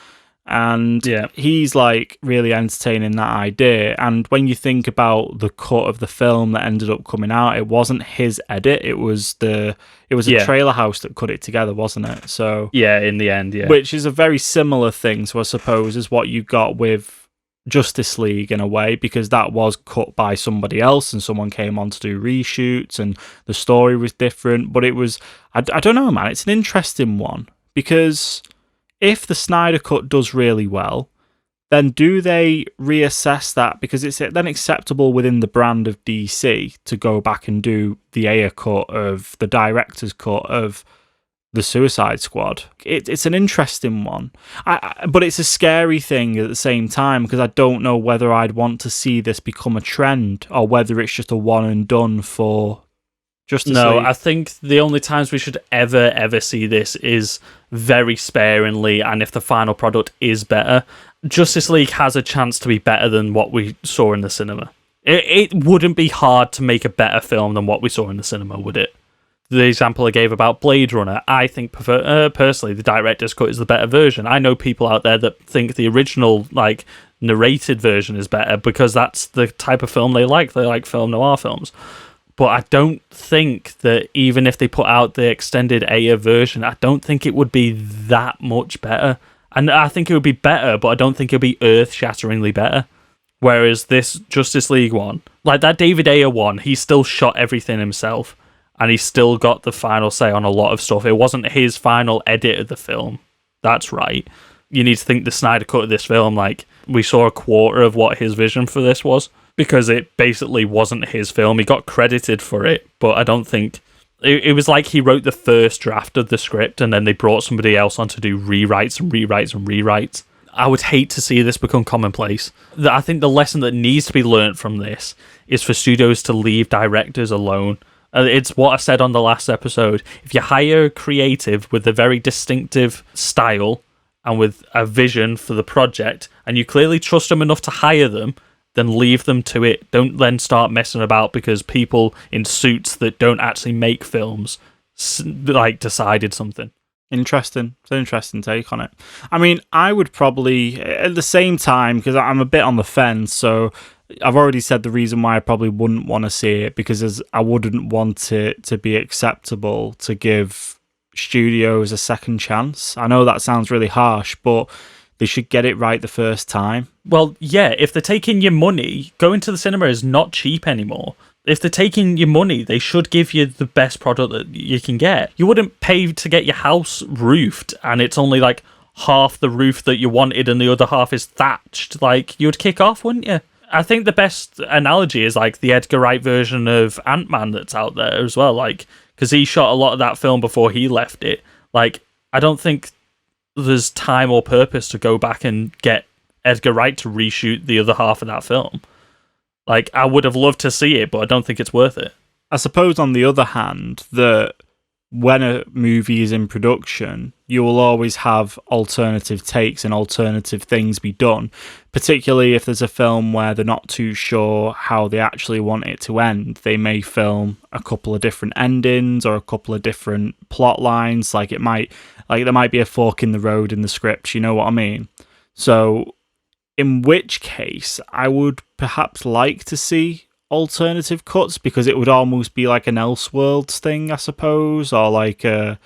And he's like really entertaining that idea. And when you think about the cut of the film that ended up coming out, it wasn't his edit. It was a trailer house that cut it together, wasn't it? So
in the end,
which is a very similar thing to, I suppose, is what you got with Justice League in a way, because that was cut by somebody else and someone came on to do reshoots and the story was different. But it was, I don't know, man, it's an interesting one, because if the Snyder Cut does really well, then do they reassess that? Because it's then acceptable within the brand of DC to go back and do the Ayer cut of the director's cut of the Suicide Squad. It's an interesting one, but it's a scary thing at the same time, because I don't know whether I'd want to see this become a trend or whether it's just a one and done for Justice League.
I think the only times we should ever see this is very sparingly, and if the final product is better. Justice League has a chance to be better than what we saw in the cinema. It wouldn't be hard to make a better film than what we saw in the cinema, would it? The example I gave about Blade Runner, I think personally the director's cut is the better version. I know people out there that think the original narrated version is better because that's the type of film they like. They like film noir films. But I don't think that even if they put out the extended Ayer version, I don't think it would be that much better. And I think it would be better, but I don't think it would be earth-shatteringly better. Whereas this Justice League one, like that David Ayer one, he still shot everything himself. And he still got the final say on a lot of stuff. It wasn't his final edit of the film. That's right. You need to think the Snyder cut of this film, like, we saw a quarter of what his vision for this was. Because it basically wasn't his film. He got credited for it, but I don't think... It was like he wrote the first draft of the script and then they brought somebody else on to do rewrites and rewrites and rewrites. I would hate to see this become commonplace. I think the lesson that needs to be learnt from this is for studios to leave directors alone. It's what I said on the last episode. If you hire a creative with a very distinctive style and with a vision for the project, and you clearly trust them enough to hire them, then leave them to it. Don't then start messing about because people in suits that don't actually make films decided something.
Interesting. It's an interesting take on it. I mean, I would probably, at the same time, because I'm a bit on the fence, so I've already said the reason why I probably wouldn't want to see it, because I wouldn't want it to be acceptable to give studios a second chance. I know that sounds really harsh, but they should get it right the first time.
Well, yeah, if they're taking your money, going to the cinema is not cheap anymore. If they're taking your money, they should give you the best product that you can get. You wouldn't pay to get your house roofed, and it's only like half the roof that you wanted and the other half is thatched. Like, you'd kick off, wouldn't you? I think the best analogy is like the Edgar Wright version of Ant-Man that's out there as well. Like, because he shot a lot of that film before he left it. Like, I don't think there's time or purpose to go back and get Edgar Wright to reshoot the other half of that film. Like, I would have loved to see it, but I don't think it's worth it.
I suppose, on the other hand, that when a movie is in production, you will always have alternative takes and alternative things be done, particularly if there's a film where they're not too sure how they actually want it to end. They may film a couple of different endings or a couple of different plot lines. Like, there might be a fork in the road in the script, you know what I mean? So, in which case, I would perhaps like to see alternative cuts, because it would almost be like an Elseworlds thing, I suppose, or like a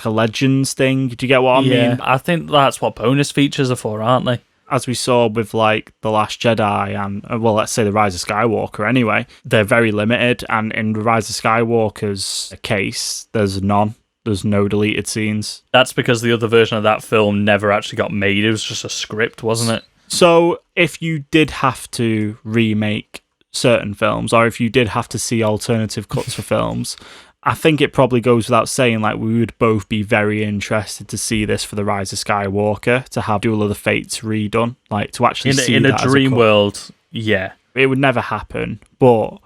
Legends thing. Do you get what I mean?
I think that's what bonus features are for, aren't they?
As we saw with like The Last Jedi and, well, let's say The Rise of Skywalker anyway, they're very limited. And in The Rise of Skywalker's case, there's none. There's no deleted scenes.
That's because the other version of that film never actually got made. It was just a script, wasn't it?
So if you did have to remake certain films, or if you did have to see alternative cuts for films, I think it probably goes without saying, like, we would both be very interested to see this for The Rise of Skywalker, to have Duel of the Fates redone, like, to actually see
in
that
a
as
dream
cut.
world. Yeah,
It would never happen, but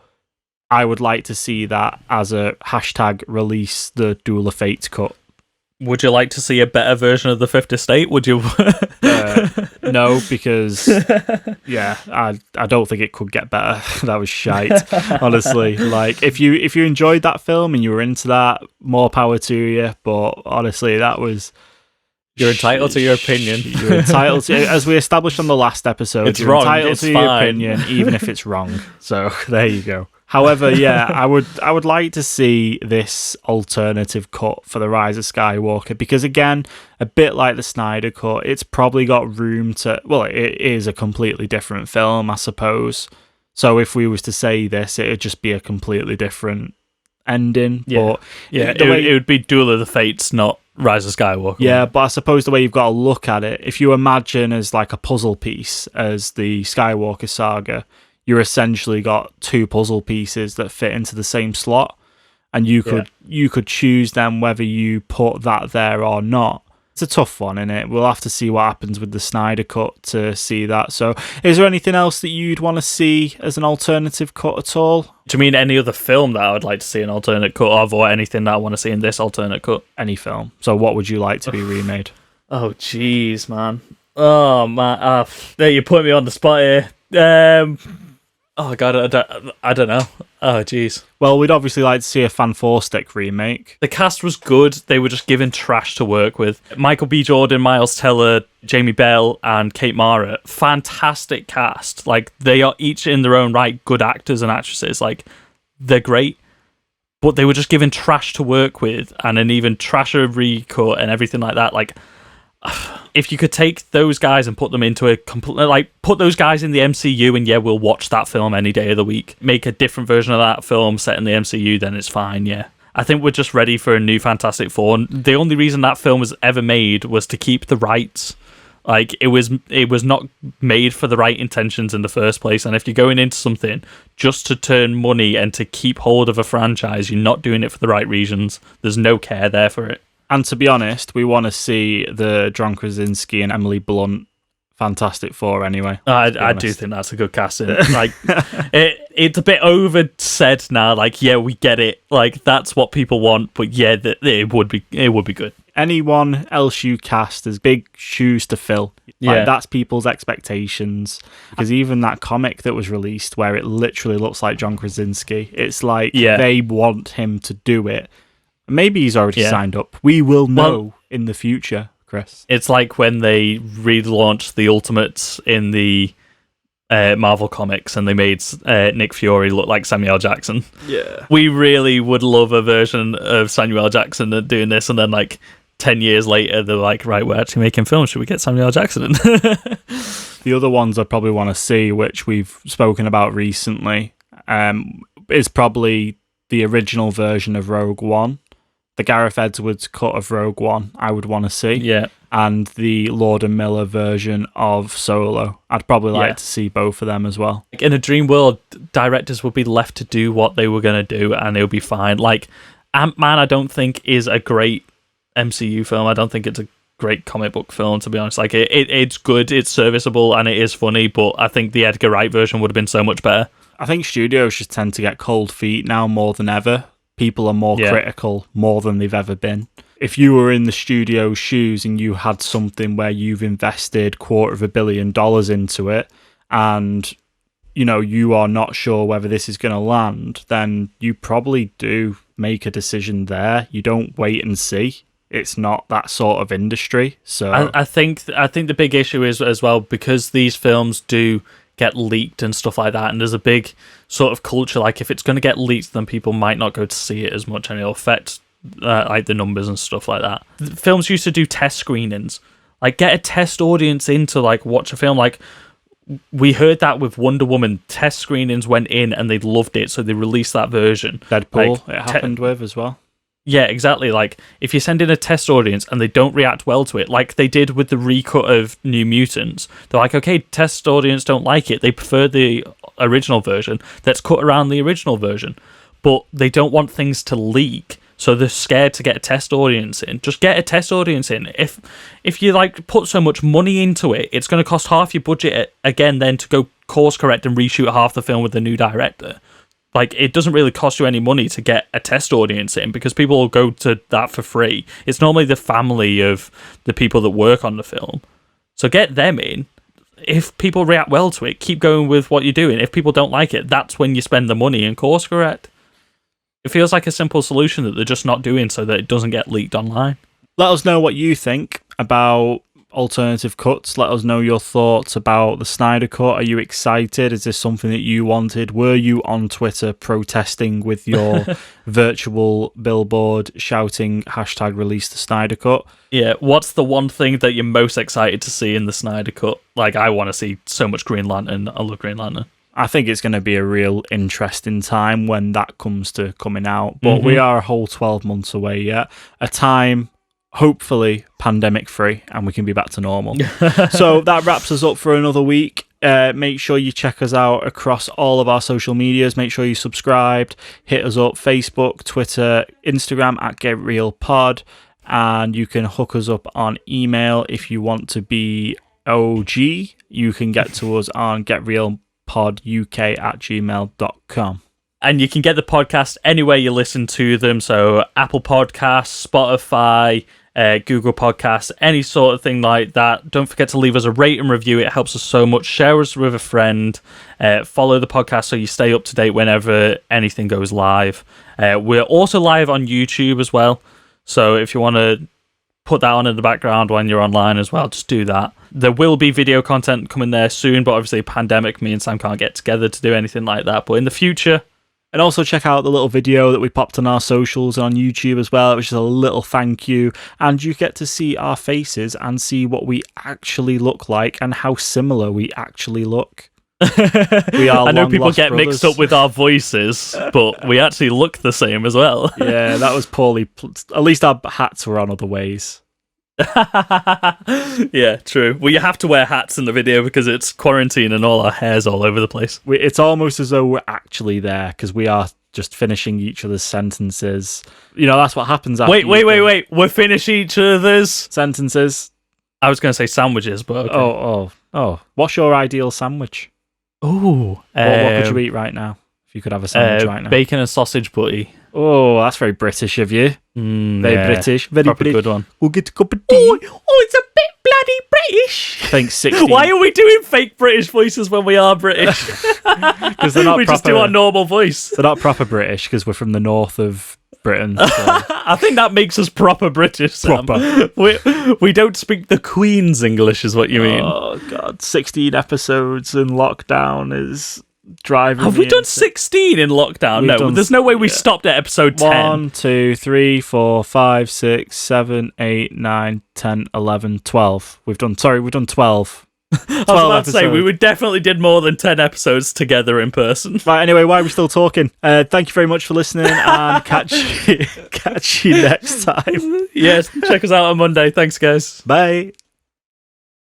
I would like to see that as a hashtag release the Duel of Fates cut.
would you like to see a better version of the Fifth Estate? Would you?
No, because I don't think it could get better. That was shite, honestly. Like, if you enjoyed that film and you were into that, more power to you. But honestly, that was.
You're entitled to your opinion.
You're entitled to, as we established on the last episode.
It's
you're
wrong.
entitled
It's
to
fine.
your opinion, even if it's wrong. So there you go. However, yeah, I would like to see this alternative cut for The Rise of Skywalker, because again, a bit like the Snyder cut, it's probably got room to. Well, it is a completely different film, I suppose. So if we was to say this, it'd just be a completely different ending.
Yeah.
But
Yeah,
the way-
it would be Duel of the Fates, not Rise of Skywalker.
Yeah, but I suppose the way you've got to look at it, if you imagine as like a puzzle piece as the Skywalker saga, you're essentially got two puzzle pieces that fit into the same slot, and you could choose them whether you put that there or not. It's a tough one, isn't it? We'll have to see what happens with the Snyder cut to see that. So is there anything else that you'd want to see as an alternative cut at all?
Do you mean any other film that I would like to see an alternate cut of, or anything that I want to see in this alternate cut?
Any film. So what would you like to be remade?
Oh, jeez, man. Oh, man. There, you put me on the spot here. Oh, God, I don't know. Oh, jeez.
Well, we'd obviously like to see a Fan 4-stick remake.
The cast was good. They were just given trash to work with. Michael B. Jordan, Miles Teller, Jamie Bell, and Kate Mara. Fantastic cast. Like, they are each in their own right good actors and actresses. Like, they're great. But they were just given trash to work with, and an even trasher recut and everything like that. Like, if you could take those guys and put them into a complete, like, put those guys in the MCU, and yeah, we'll watch that film any day of the week. Make a different version of that film set in the MCU, then it's fine. Yeah, I think we're just ready for a new Fantastic Four. The only reason that film was ever made was to keep the rights. Like, it was not made for the right intentions in the first place. And if you're going into something just to turn money and to keep hold of a franchise, you're not doing it for the right reasons. There's no care there for it.
And to be honest, we want to see the John Krasinski and Emily Blunt Fantastic Four anyway.
I do think that's a good casting. Like, it's a bit over said now. Like, yeah, we get it. Like, that's what people want. But yeah, it would be good.
Anyone else you cast as big shoes to fill.
Yeah.
Like, that's people's expectations. Because even that comic that was released where it literally looks like John Krasinski, it's like they want him to do it. Maybe he's already signed up. We will know in the future, Chris.
It's like when they relaunched the Ultimates in the Marvel comics and they made Nick Fury look like Samuel L. Jackson.
Yeah.
We really would love a version of Samuel L. Jackson doing this, and then like 10 years later, they're like, right, we're actually making films. Should we get Samuel L. Jackson in?
The other ones I probably want to see, which we've spoken about recently, is probably the original version of Rogue One. The Gareth Edwards cut of Rogue One, I would want to see.
Yeah.
And the Lord and Miller version of Solo. I'd probably like to see both of them as well.
In a dream world, directors would be left to do what they were going to do, and it would be fine. Like, Ant-Man, I don't think is a great MCU film. I don't think it's a great comic book film, to be honest. Like, it's good, it's serviceable, and it is funny, but I think the Edgar Wright version would have been so much better.
I think studios just tend to get cold feet now more than ever. People are more critical more than they've ever been. If you were in the studio's shoes and you had something where you've invested $250 million into it, and you are not sure whether this is going to land, then you probably do make a decision there. You don't wait and see. It's not that sort of industry. So
I think the big issue is as well, because these films do get leaked and stuff like that, and there's a big sort of culture, like, if it's going to get leaked, then people might not go to see it as much, and it'll affect like the numbers and stuff like that. Films used to do test screenings Like, get a test audience in to, like, watch a film. Like, we heard that with Wonder Woman. Test screenings went in and they loved it, so they released that version.
Deadpool,
like,
it happened with as well.
Yeah, exactly. Like, if you send in a test audience and they don't react well to it, like they did with the recut of New Mutants, they're like, okay, test audience don't like it. They prefer the original version. Let's cut around the original version. But they don't want things to leak, so they're scared to get a test audience in. Just get a test audience in. If you, like, put so much money into it, it's going to cost half your budget again then to go course correct and reshoot half the film with the new director. Like, it doesn't really cost you any money to get a test audience in because people will go to that for free. It's normally the family of the people that work on the film. So get them in. If people react well to it, keep going with what you're doing. If people don't like it, that's when you spend the money and course correct. It feels like a simple solution that they're just not doing so that it doesn't get leaked online.
Let us know what you think about alternative cuts. Let us know your thoughts about the Snyder Cut. Are you excited? Is this something that you wanted? Were you on Twitter protesting with your virtual billboard shouting #release the Snyder Cut?
Yeah, what's the one thing that you're most excited to see in the Snyder Cut? Like, I want to see so much Green Lantern. I love Green Lantern.
I think it's going to be a real interesting time when that comes to coming out. But we are a whole 12 months away yet. A time, hopefully, pandemic-free, and we can be back to normal. So that wraps us up for another week. Make sure you check us out across all of our social medias. Make sure you subscribed. Hit us up, Facebook, Twitter, Instagram @GetRealPod. And you can hook us up on email if you want to be OG. You can get to us on getrealpoduk@gmail.com.
And you can get the podcast anywhere you listen to them. So Apple Podcasts, Spotify, Google Podcasts, any sort of thing like that. Don't forget to leave us a rate and review. It helps us so much. Share us with a friend. Follow the podcast so you stay up to date whenever anything goes live. We're also live on YouTube as well. So if you want to put that on in the background when you're online as well, just do that. There will be video content coming there soon, but obviously pandemic, me and Sam can't get together to do anything like that. But in the future...
And also check out the little video that we popped on our socials and on YouTube as well, which is a little thank you. And you get to see our faces and see what we actually look like and how similar we actually look. We are
I know people get
brothers.
mixed up with our voices, but we actually look the same as well.
Yeah, that was poorly... At least our hats were on other ways.
Yeah, true. Well, you have to wear hats in the video because it's quarantine and all our hair's all over the place.
It's almost as though we're actually there because we are just finishing each other's sentences. You know, that's what happens after...
Wait. We're finishing each other's...
sentences.
I was going to say sandwiches, but okay.
Oh. What's your ideal sandwich?
Ooh.
What could you eat right now? If you could have a sandwich right now.
Bacon and sausage butty.
Oh, that's very British of you. Very British. Very
Proper
British.
good one.
We'll get a cup of tea.
Oh, it's a bit bloody British.
I think 16.
Why are we doing fake British voices when we are British?
Because they're not
we
proper,
just do our normal voice.
They're not proper British because we're from the north of Britain. So.
I think that makes us proper British, Sam.
Proper.
We don't speak the Queen's English, is what you mean.
Oh, God. 16 episodes in lockdown is... driving
Have
me
we done
into...
16 in lockdown?
We've
No,
done...
there's no way we stopped at episode 10.
1, 2, 3, 4, 5, 6, 7, 8, 9, 10, 11, 12. We've done 12.
I was about to say, we definitely did more than 10 episodes together in person.
Right, anyway, why are we still talking? Thank you very much for listening and catch you next time.
Yes, check us out on Monday. Thanks, guys.
Bye.